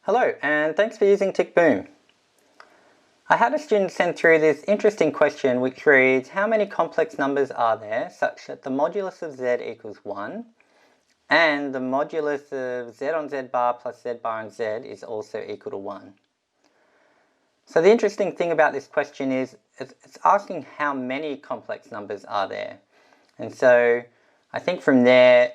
Hello, and thanks for using TickBoom. I had a student send through this interesting question which reads, how many complex numbers are there such that the modulus of z equals 1 and the modulus of z on z bar plus z bar on z is also equal to 1? So the interesting thing about this question is it's asking how many complex numbers are there. And so I think from there,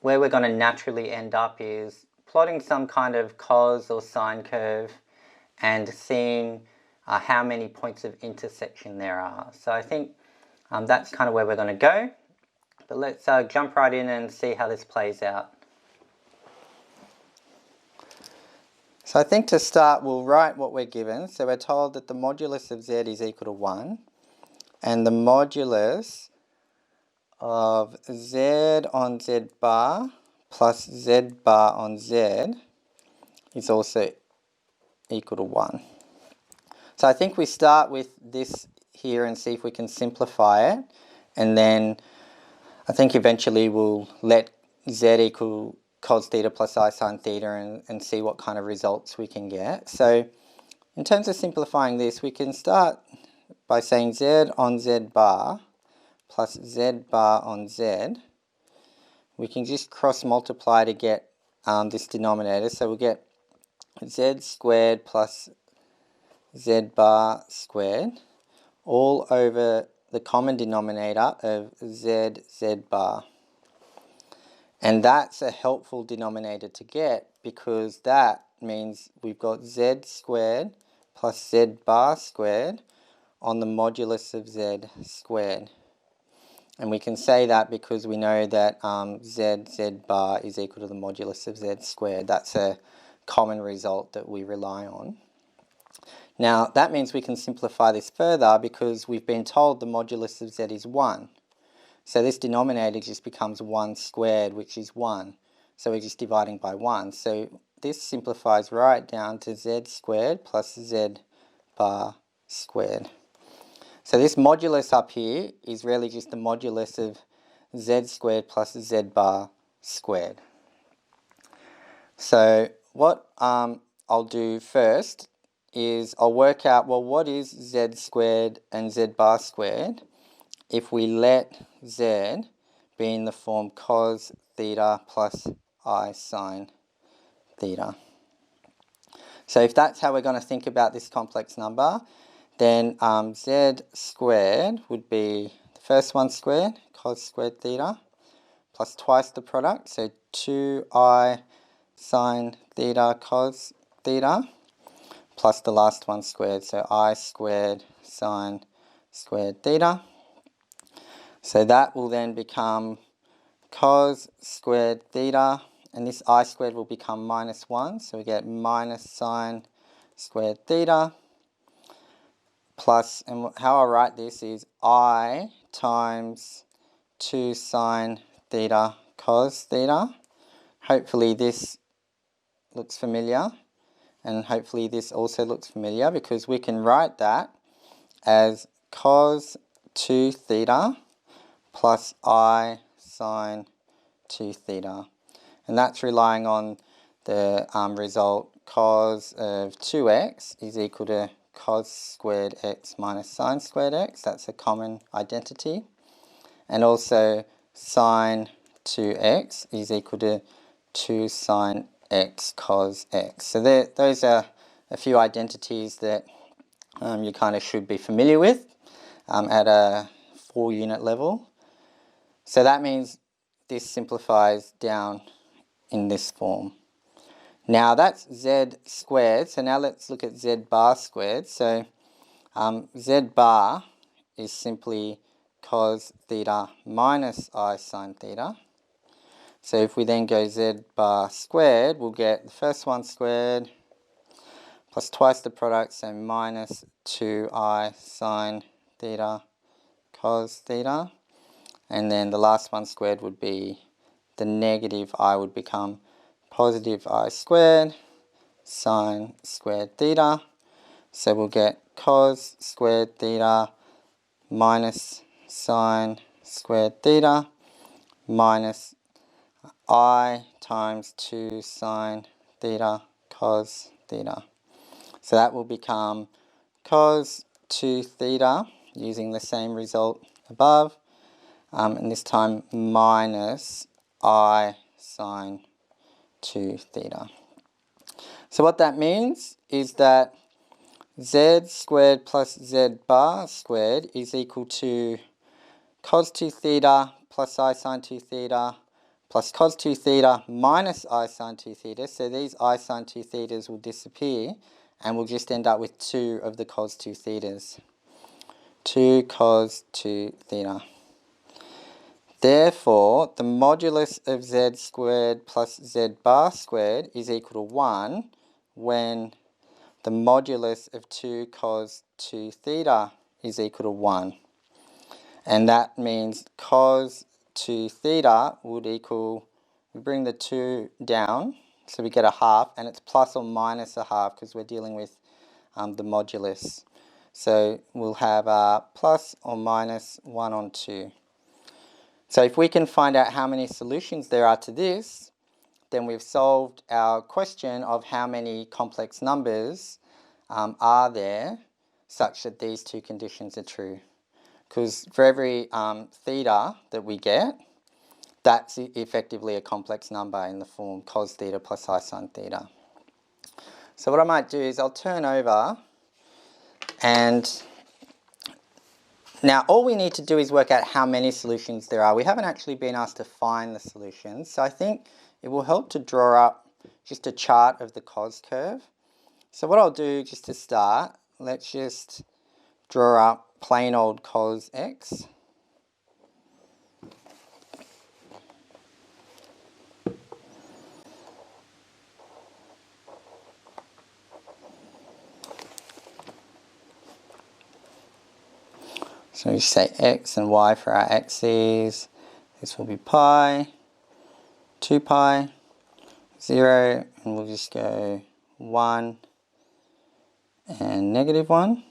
where we're going to naturally end up is plotting some kind of cos or sine curve and seeing how many points of intersection there are. So I think that's kind of where we're going to go. But let's jump right in and see how this plays out. So I think to start, we'll write what we're given. So we're told that the modulus of z is equal to 1, and the modulus of z on z bar plus z bar on z is also equal to 1. So I think we start with this here and see if we can simplify it, and then I think eventually we'll let z equal cos theta plus I sine theta and see what kind of results we can get. So in terms of simplifying this, we can start by saying z on z bar plus z bar on z. We can just cross multiply to get this denominator, so we'll get z squared plus z bar squared all over the common denominator of z bar. And that's a helpful denominator to get because that means we've got z squared plus z bar squared on the modulus of z squared. And we can say that because we know that z bar is equal to the modulus of z squared. That's a common result that we rely on. Now that means we can simplify this further because we've been told the modulus of z is 1. So this denominator just becomes 1 squared, which is 1. So we're just dividing by 1. So this simplifies right down to z squared plus z bar squared. So this modulus up here is really just the modulus of z squared plus z bar squared. So what I'll do first is I'll work out, well, what is z squared and z bar squared if we let z be in the form cos theta plus I sine theta. So if that's how we're going to think about this complex number, then z squared would be the first one squared, cos squared theta, plus twice the product, so 2I sine theta cos theta, plus the last one squared, so I squared sine squared theta. So that will then become cos squared theta, and this I squared will become minus 1, so we get minus sine squared theta, plus, and how I write this is I times 2 sine theta cos theta. Hopefully this looks familiar, and hopefully this also looks familiar because we can write that as cos 2 theta plus I sine 2 theta. And that's relying on the result cos of 2x is equal to cos squared x minus sine squared x. That's a common identity. And also sine 2x is equal to 2 sine x cos x. So those are a few identities that you kind of should be familiar with at a 4-unit level. So that means this simplifies down in this form. Now that's z squared, so now let's look at z bar squared. So z bar is simply cos theta minus I sine theta. So if we then go z bar squared, we'll get the first one squared plus twice the product, so minus 2I sine theta cos theta. And then the last one squared would be the negative I would become positive I squared sine squared theta. So we'll get cos squared theta minus sine squared theta minus I times 2 sine theta cos theta. So that will become cos 2 theta, using the same result above, and this time minus I sine 2 theta. So what that means is that z squared plus z bar squared is equal to cos 2 theta plus I sine 2 theta plus cos 2 theta minus I sine 2 theta. So these I sine 2 thetas will disappear and we'll just end up with 2 of the cos 2 thetas. 2 cos 2 theta. Therefore, the modulus of z squared plus z bar squared is equal to 1 when the modulus of 2 cos 2 theta is equal to 1. And that means cos 2 theta would equal, we bring the 2 down, so we get a half, and it's plus or minus a half because we're dealing with the modulus. So we'll have plus or minus 1 on 2. So if we can find out how many solutions there are to this, then we've solved our question of how many complex numbers are there such that these two conditions are true. Because for every theta that we get, that's effectively a complex number in the form cos theta plus I sine theta. So what I might do is I'll turn over, and now all we need to do is work out how many solutions there are. We haven't actually been asked to find the solutions, so I think it will help to draw up just a chart of the cos curve. So what I'll do just to start, let's just draw up plain old cos x. So we say x and y for our x's. This will be pi, 2 pi, 0, and we'll just go 1 and negative 1.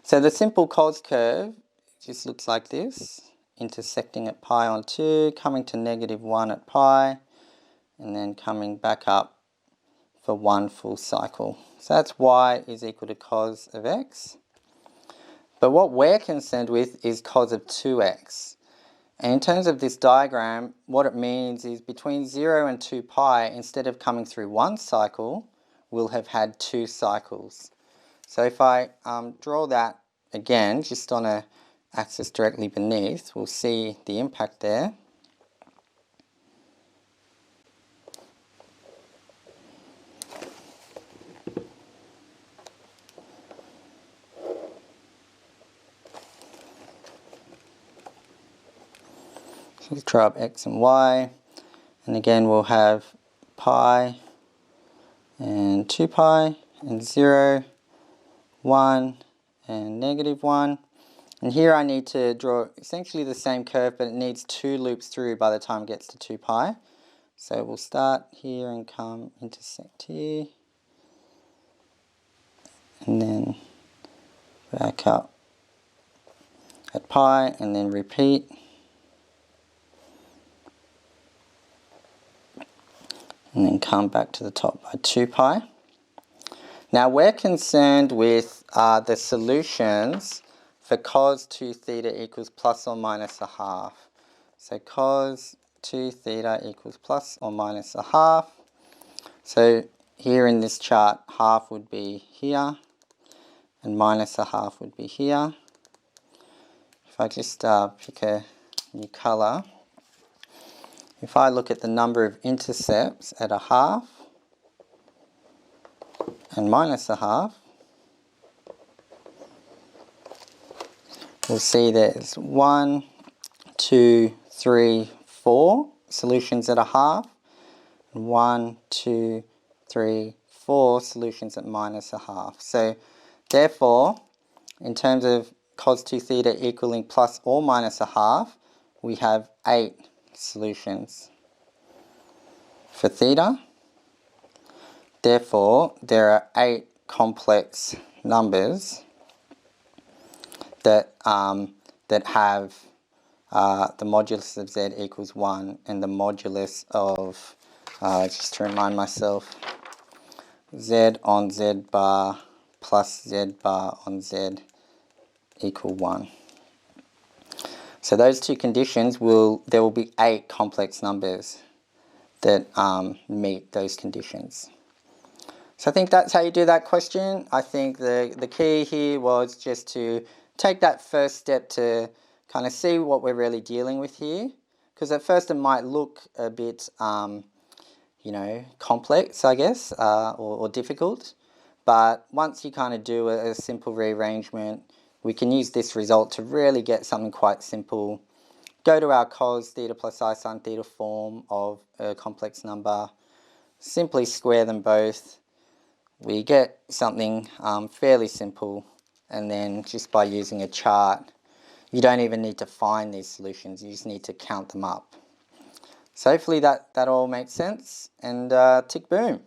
So the simple cos curve just looks like this, intersecting at pi on 2, coming to negative 1 at pi, and then coming back up for 1 full cycle. So that's y is equal to cos of x. But what we're concerned with is cos of 2x. And in terms of this diagram, what it means is between 0 and 2 pi, instead of coming through 1 cycle, we'll have had 2 cycles. So if I draw that again, just on an axis directly beneath, we'll see the impact there. So let's draw up x and y, and again we'll have pi and 2 pi and 0, 1 and negative 1. And here I need to draw essentially the same curve, but it needs 2 loops through by the time it gets to 2 pi. So we'll start here and come intersect here, and then back up at pi, and then repeat. And then come back to the top by 2 pi. Now we're concerned with the solutions for cos 2 theta equals plus or minus a half. So cos 2 theta equals plus or minus a half. So here in this chart, half would be here, and minus a half would be here. If I just pick a new colour, if I look at the number of intercepts at a half and minus a half, we'll see there's 1, 2, 3, 4 solutions at a half, and 1, 2, 3, 4 solutions at minus a half. So therefore, in terms of cos 2 theta equaling plus or minus a half, we have 8 solutions for theta. Therefore, there are 8 complex numbers that have the modulus of z equals 1, and the modulus of, just to remind myself, z on z bar plus z bar on z equal 1. So those two conditions there will be 8 complex numbers that meet those conditions. So I think that's how you do that question. I think the key here was just to take that first step to kind of see what we're really dealing with here. Because at first it might look a bit, you know, complex, I guess, or difficult. But once you kind of do a simple rearrangement, we can use this result to really get something quite simple. Go to our cos theta plus I sin theta form of a complex number. Simply square them both. We get something fairly simple, and then just by using a chart, you don't even need to find these solutions, you just need to count them up. So hopefully that all makes sense, and tick boom.